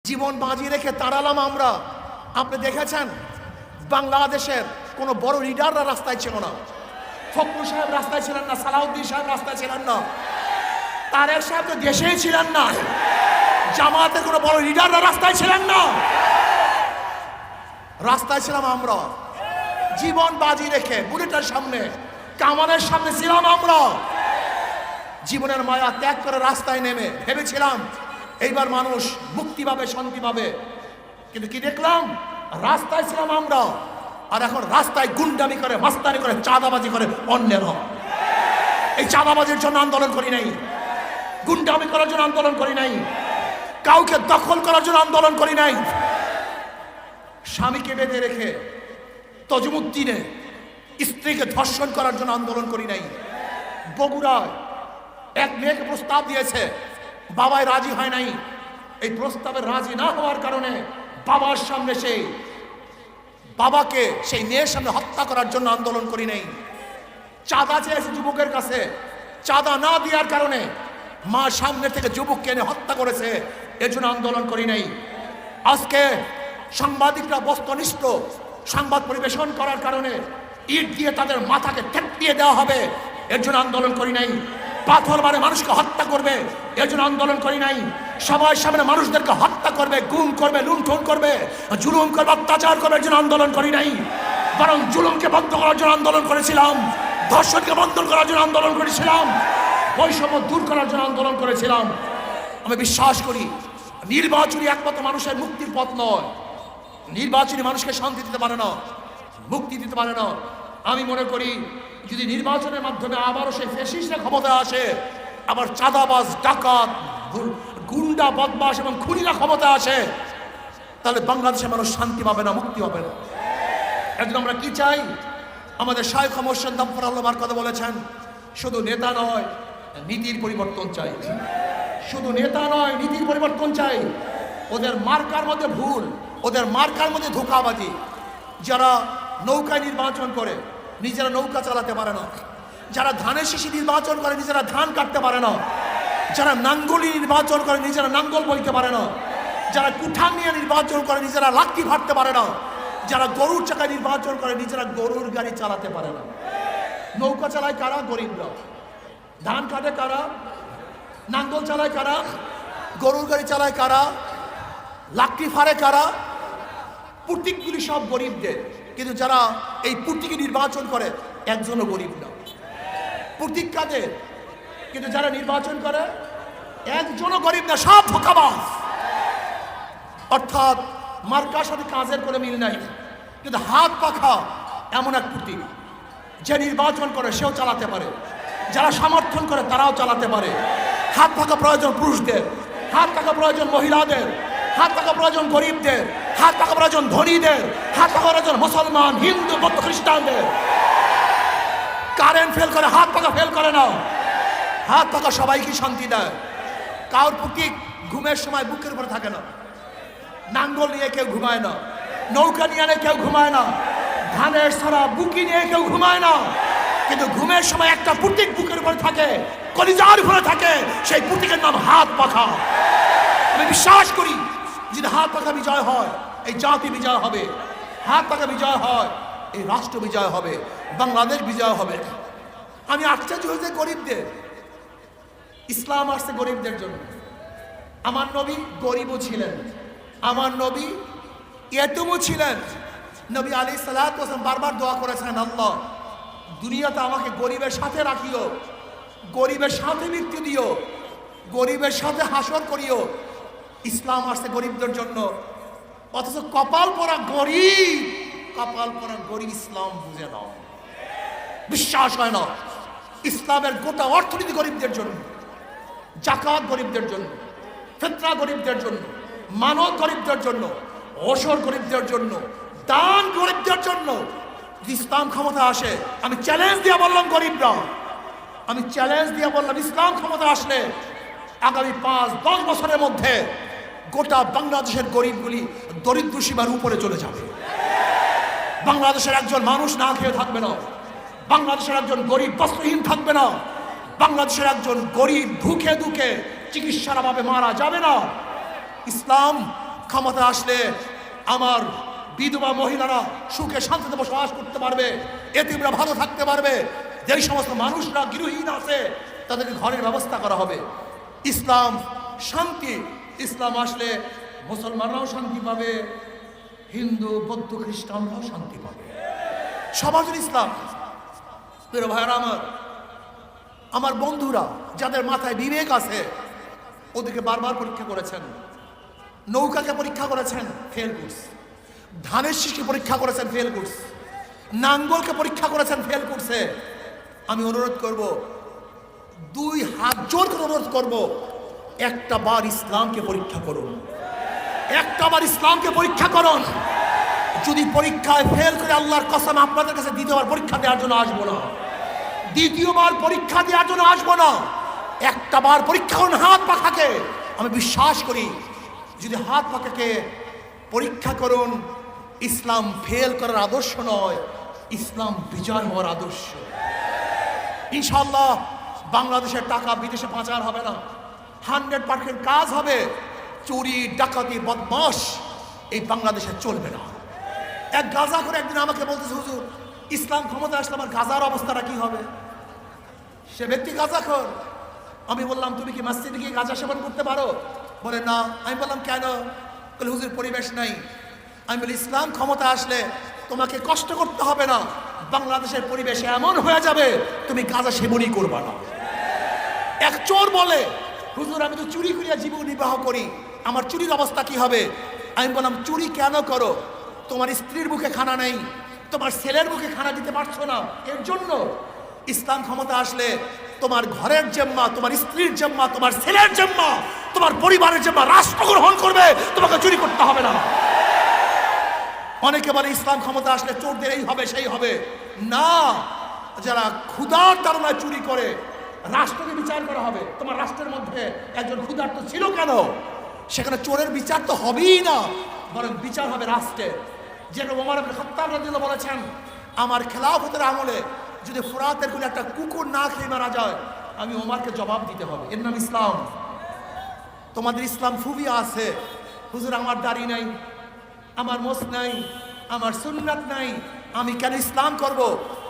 জীবন বাজি রেখে তাড়ালাম আমরা। আপনি দেখেছেন বাংলাদেশের কোনো বড় লিডাররা রাস্তায় ছিল না। ফখরুল সাহেব রাস্তায় ছিলেন না, সালাউদ্দিন সাহেব রাস্তায় ছিলেন না, তারেক সাহেব তো দেশেই ছিলেন না, জামাতের কোনো বড় লিডাররা রাস্তায় ছিলেন না। রাস্তায় ছিলাম আমরা, জীবন বাজি রেখে বুলেটের সামনে, কামানের সামনে ছিলাম আমরা। জীবনের মায়া ত্যাগ করে রাস্তায় নেমে ভেবেছিলাম এইবার মানুষ মুক্তি পাবে, শান্তি পাবে। কিন্তু কি দেখলাম? রাস্তায় ছিলাম আমরা, আর এখন রাস্তায় গুন্ডামি করে, মাস্তানি করে, চাঁদাবাজি করে অন্যেরা। এই চাঁদাবাজির জন্য আন্দোলন করি নাই, গুন্ডামি করার জন্য আন্দোলন করি নাই, কাউকে দখল করার জন্য আন্দোলন করি নাই। স্বামীকে বেঁধে রেখে তজুমুদ্দিনে স্ত্রীকে ধর্ষণ করার জন্য আন্দোলন করি নাই। বগুড়ায় এক মেয়েকে প্রস্তাব দিয়েছে, বাবাই রাজি হয় নাই। এই প্রস্তাবে রাজি না হওয়ার কারণে বাবার সামনে বাবাকে সেই মেয়ের সামনে হত্যা করার জন্য আন্দোলন করি নাই। চাঁদা চেয়েছে যুবকের কাছে, চাঁদা না দেওয়ার কারণে মা সামনে থেকে যুবককে এনে হত্যা করেছে, এর জন্য আন্দোলন করি নাই। আজকে সাংবাদিকরা বস্তুনিষ্ঠ সংবাদ পরিবেশন করার কারণে ইট দিয়ে তাদের মাথাকে ঠেকিয়ে দেওয়া হবে, এর জন্য আন্দোলন করি নাই। পাথর মারে মানুষকে হত্যা করবে, এর জন্য আন্দোলন করি নাই। সবার সামনে মানুষদেরকে হত্যা করবে, গুম করবে, লুণ্ঠন করবে, জুলুম করবে, অত্যাচার করবে, এর জন্য আন্দোলন করি নাই। বরং জুলুমকে বন্ধ করার জন্য আন্দোলন করেছিলাম, ধর্ষণকে বন্ধ করার জন্য আন্দোলন করেছিলাম, বৈষম্য দূর করার জন্য আন্দোলন করেছিলাম। আমি বিশ্বাস করি নির্বাচনই একমাত্র মানুষের মুক্তির পথ নয়। নির্বাচনী মানুষকে শান্তি দিতে পারে না, মুক্তি দিতে পারে না। আমি মনে করি যদি নির্বাচনের মাধ্যমে আবারও সেই ফ্যাসিস্টরা ক্ষমতায় আসে, আবার চাঁদাবাজ, ডাকাত, গুন্ডা, বদমাশ এবং খুনিরা ক্ষমতায় আসে, তাহলে বাংলাদেশের মানুষ শান্তি পাবে না, মুক্তি পাবে না। এখন আমরা কি চাই? আমাদের শায়খ মোহসেন দাম্পার কথা বলেছেন, শুধু নেতা নয় নীতির পরিবর্তন চাই। শুধু নেতা নয়, নীতির পরিবর্তন চাই। ওদের মার্কার মধ্যে ভুল, ওদের মার্কার মধ্যে ধোঁকাবাজি। যারা নৌকায় নির্বাচন করে নিজেরা নৌকা চালাতে পারে না, যারা ধানের শীষে নির্বাচন করে নিজেরা ধান কাটতে পারে না, যারা নাঙ্গলি নির্বাচন করে নিজেরা নাঙ্গল বইতে পারে না, যারা কুঠার নিয়ে নির্বাচন করে নিজেরা লাঠি ফাটতে পারে না, যারা গরুর চাকায় নির্বাচন করে নিজেরা গরুর গাড়ি চালাতে পারে না। নৌকা চালায় কারা? গরিবরা। ধান কাটে কারা? নাঙ্গল চালায় কারা? গরুর গাড়ি চালায় কারা? লাঠি ফাড়ে কারা? প্রতীকগুলি সব গরিবদের, কিন্তু যারা এই প্রতীকে নির্বাচন করে একজনও গরিব না। প্রতীক কাদের? কিন্তু যারা নির্বাচন করে একজনও গরিব না, সব ধোঁকাবাজ। অর্থাৎ মার্কার সাথে কাজের কোনো মিল নাই, কিন্তু হাত পাখা এমন এক প্রতীক, যে নির্বাচন করে সেও চালাতে পারে, যারা সমর্থন করে তারাও চালাতে পারে। হাত পাখা প্রয়োজন পুরুষদের, হাত পাখা প্রয়োজন মহিলাদের, হাত পাখা প্রয়োজন গরিবদের, হাত পাখা প্রয়োজন ধনীদের, হাত পাখা প্রয়োজন মুসলমান, হিন্দু, বৌদ্ধ, খ্রিস্টানদের। কারেন্ট ফেল করে, হাত পাখা ফেল করে না। হাত পাখা সবাইকে শান্তি দেয়। কার প্রতীক ঘুমের সময় বুকের উপরে থাকে না, নাঙ্গল নিয়ে কেউ ঘুমায় না, নৌকা নিয়ে কেউ ঘুমায় না, ধানের সারা বুকি নিয়ে কেউ ঘুমায় না, কিন্তু ঘুমের সময় একটা প্রতীক বুকের উপরে থাকে, কলিজার উপরে থাকে, সেই প্রতীকের নাম হাত পাখা। আমি বিশ্বাস করি যদি হাত পাখা বিজয় হয় এই জাতি বিজয় হবে, হাত পাখা বিজয় হয় এই রাষ্ট্র বিজয় হবে, বাংলাদেশ বিজয় হবে। আমি আশ্চর্য হয়েছে গরিবদের। ইসলাম আসছে গরিবদের জন্য। আমার নবী গরিবও ছিলেন, আমার নবী ইয়েতিমও ছিলেন। নবী আলাইহিস সালাতু ওয়াস সালাম বারবার দোয়া করেছেন, আল্লাহ দুনিয়াতে আমাকে গরিবের সাথে রাখিও, গরিবের সাথে মৃত্যু দিও, গরিবের সাথে হাসর করিও। ইসলাম আসছে গরিবদের জন্য, অথচ কপাল পরা গরিব, কপাল পরা গরিব ইসলাম বুঝে নাও, বিশ্বাস হয় না। ইসলামের গোটা অর্থনীতি গরিবদের জন্য, জাকাত গরিবদের জন্য, ফিতরা গরিবদের জন্য, মানত গরিবদের জন্য, ওশর গরিবদের জন্য, দান গরিবদের জন্য। ইসলাম ক্ষমতা আসে, আমি চ্যালেঞ্জ দিয়ে বললাম গরিবরা, আমি চ্যালেঞ্জ দিয়ে বললাম ইসলাম ক্ষমতা আসলে আগামী 5-10 বছরের মধ্যে গোটা বাংলাদেশের গরিবগুলি দরিদ্র সীমার উপরে চলে যাবে। বাংলাদেশের একজন মানুষ না খেয়ে থাকবে না, বাংলাদেশের একজন গরিব বস্ত্রহীন থাকবে না, বাংলাদেশের একজন গরিব ভুখে দুঃখে চিকিৎসার অভাবে মারা যাবে না। ইসলাম ক্ষমতা আসলে আমার বিধবা মহিলারা সুখে শান্তিতে বসবাস করতে পারবে, এতিমরা ভালো থাকতে পারবে, যেই সমস্ত মানুষরা গৃহহীন আছে তাদেরকে ঘরের ব্যবস্থা করা হবে। ইসলাম শান্তি, ইসলাম আসলে মুসলমানরাও শান্তি পাবে, হিন্দু বৌদ্ধ খ্রিস্টানরাও শান্তি পাবে, সবার জন্য ইসলাম। প্রিয় ভাইরা আমার বন্ধুরা যাদের মাথায় বিবেক আছে ওদেরকে বারবার পরীক্ষা করেছেন, নৌকাকে পরীক্ষা করেছেন, ফেল করছে, ধানের শীষকে পরীক্ষা করেছেন, ফেল করছে, নাঙ্গলকে পরীক্ষা করেছেন, ফেল করছে। আমি অনুরোধ করব, 2 হাত জোর করে অনুরোধ করব, একটা বার ইসলামকে পরীক্ষা করুন, একটা বার ইসলামকে পরীক্ষা করুন। যদি পরীক্ষায় ফেল করে আল্লাহর কসম আপনাদের কাছে দ্বিতীয়বার পরীক্ষা দেওয়ার জন্য আসবো না, দ্বিতীয়বার পরীক্ষা দেওয়ার জন্য আসবো না। একটা বার পরীক্ষা করুন হাত পাখাকে। আমি বিশ্বাস করি যদি হাত পাখাকে পরীক্ষা করুন, ইসলাম ফেল করার আদর্শ নয়, ইসলাম বিজয় হওয়ার আদর্শ। ইনশাআল্লাহ বাংলাদেশের টাকা বিদেশে পাচার হবে না, 100% কাজ হবে। চুরি ডাকাতি বদমাশ এই বাংলাদেশে চলবে না। এক গাঁজা করে একদিন আমাকে বলতেছে, হুজুর ইসলাম ক্ষমতা আসলে আমার গাঁজার অবস্থাটা কি হবে? সে ব্যক্তি গাঁজাখোর। আমি বললাম তুমি কি মসজিদে গিয়ে গাঁজা সেবন করতে পারো? বলে না। আমি বললাম কেন? বলে হুজুর পরিবেশ নাই। আমি বলি ইসলাম ক্ষমতা আসলে তোমাকে কষ্ট করতে হবে না, বাংলাদেশের পরিবেশ এমন হয়ে যাবে তুমি গাঁজা সেবনই করবা না। এক চোর বলে, হুজুর আমি তো চুরি করিয়া জীবন নির্বাহ করি, আমার চুরির অবস্থা কি হবে? আমি বললাম চুরি কেন করো? তোমার স্ত্রীর মুখে খানা নেই, তোমার ছেলের মুখে খানা দিতে পারছো না, এর জন্য। ইসলাম ক্ষমতা আসলে তোমার ঘরের জিম্মা, তোমার স্ত্রীর জিম্মা, তোমার ছেলের জিম্মা, তোমার পরিবারের জিম্মা রাষ্ট্র গ্রহণ করবে, তোমাকে চুরি করতে হবে না। অনেকে বলে ইসলাম ক্ষমতা আসলে চোরদের এই হবে সেই হবে। না, যারা ক্ষুধার তাড়নায় চুরি করে রাষ্ট্রকে বিচার করা হবে। তোমার রাষ্ট্রের মধ্যে একজন ক্ষুধার্ত ছিল কেন? সেখানে চোরের বিচার তো হবেই না, বরং বিচার হবে রাষ্ট্রের। যেরকম ওমর ইবনে খাত্তাব রাদিয়াল্লাহু বলেছেন, আমার খেলাফতের আমলে যদি ফোরাতের কোন একটা কুকুর না খেয়ে মারা যায়, আমি ওমরকে জবাব দিতে হবে। এর নাম ইসলাম। তোমাদের ইসলাম ফুবিয়া আছে, হুজুর আমার দাড়ি নাই, আমার মোস নাই, আমার সুন্নাত নাই, আমি কেন ইসলাম করব?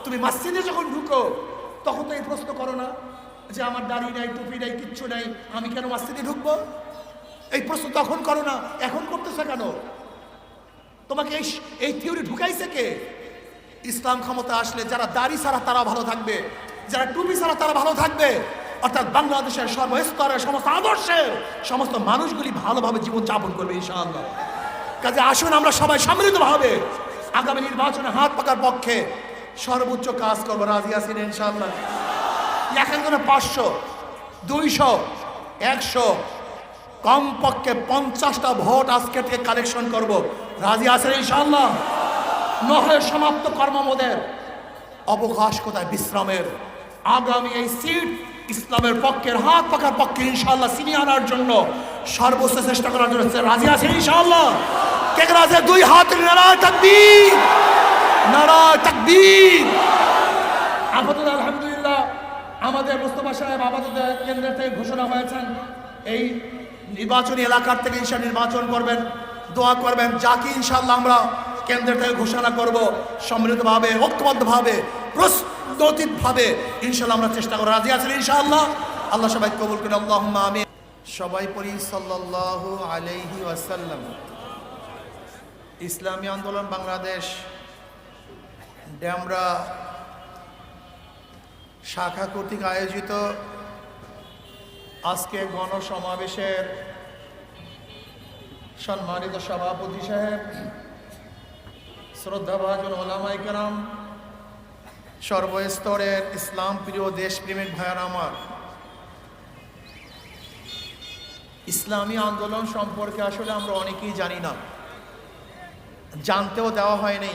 তুমি মসজিদে যখন ঢুকো তখন তো এই প্রশ্ন করো না যে আমার দাড়ি নাই, টুপি নাই, কিচ্ছু নাই, আমি কেন মসজিদে ঢুকবো? এই প্রশ্ন তখন করো না, এখন করতেছো কেন? তোমাকে এই থিওরি ঢুকাইছে কে? ইসলাম ক্ষমতা আসলে যারা দাড়ি ছাড়া তারা ভালো থাকবে, যারা টুপি ছাড়া তারা ভালো থাকবে। অর্থাৎ বাংলাদেশের সর্বস্তরের সমস্ত আদর্শের সমস্ত মানুষগুলি ভালোভাবে জীবন যাপন করবে ইনশাআল্লাহ। কাজে আসুন আমরা সবাই সম্মিলিতভাবে আগামী নির্বাচনে হাত পাকার পক্ষে সর্বোচ্চ কাজ করবো। রাজি আছেন ইনশাআল্লাহ? একজনে 500, 200, 100, কমপক্ষে 50টা ভোট আজকে থেকে কালেকশন করব। রাজি আছেন ইনশাআল্লাহ? নহলে সমাপ্ত কর্মমোদের অবকাশ কোথায় বিশ্রামের? আগামী এই সিট ইসলামের পক্ষের হাত পাকার পক্ষে ইনশাআল্লাহ ছিনিয়ে আনার জন্য সর্বোচ্চ চেষ্টা করার জন্য রাজি আছেন ইনশাআল্লাহ? কে কে রাজি? 2 হাত নারায়ে তাকবীর, নারায়ে তাকবীর। আপাতত আলহামদুলিল্লাহ আমাদের মোস্তফা সাহেব আপাতত কেন্দ্র থেকে ঘোষণা হয়েছেন, এই নির্বাচনী এলাকার থেকে ইনশাআল্লাহ নির্বাচন করবেন। দোয়া করবেন যাকে ইনশাআল্লাহ আমরা কেন্দ্র থেকে ঘোষণা করব, সম্মিলিতভাবে ঐক্যবদ্ধভাবে প্রস্তুতিভাবে ইনশাআল্লাহ আমরা চেষ্টা করব। রাজি আছেন ইনশাআল্লাহ? আল্লাহ সবাই কবুল করুন, আল্লাহুম্মা আমিন। সবাই পড়ি সাল্লাল্লাহু আলাইহি ওয়াসাল্লাম। ইসলামী আন্দোলন বাংলাদেশ ডেমরা শাখা কর্তৃক আয়োজিত আজকে গণসমাবেশের সম্মানিত সভাপতি সাহেব, শ্রদ্ধাভাজন ওলামায়ে কেরাম, সর্বস্তরের ইসলাম প্রিয় দেশপ্রেমিক ভাইয়ার আমার, ইসলামী আন্দোলন সম্পর্কে আসলে আমরা অনেকেই জানি না, জানতেও দেওয়া হয়নি।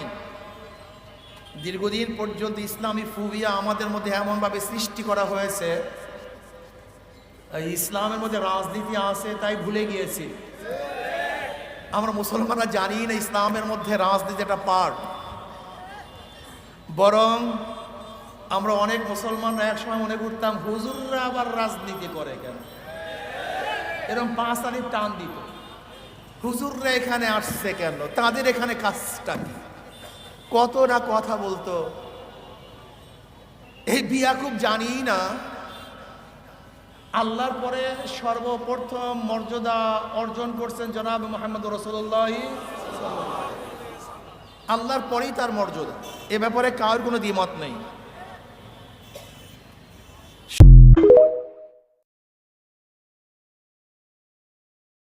দীর্ঘদিন পর্যন্ত ইসলামী ফুবিয়া আমাদের মধ্যে এমনভাবে সৃষ্টি করা হয়েছে, ইসলামের মধ্যে রাজনীতি আছে তাই ভুলে গিয়েছি। আমরা মুসলমানরা জানি না ইসলামের মধ্যে রাজনীতি একটা পার্ট। বরং আমরা অনেক মুসলমানরা একসময় মনে করতাম হুজুররা আবার রাজনীতি করে কেন, এরকম 5 আলিফ টান দিত। হুজুররা এখানে আসছে কেন, তাদের এখানে কাজটা কি, কত না কথা বলতো। এই বিয়াকুব জানি না আল্লাহর পরে সর্বপ্রথম মর্যাদা অর্জন করছেন জনাব মুহাম্মদ রাসূলুল্লাহ। আল্লাহর পরেই তার মর্যাদা, এ ব্যাপারে কারোর কোনো দ্বিমত নেই।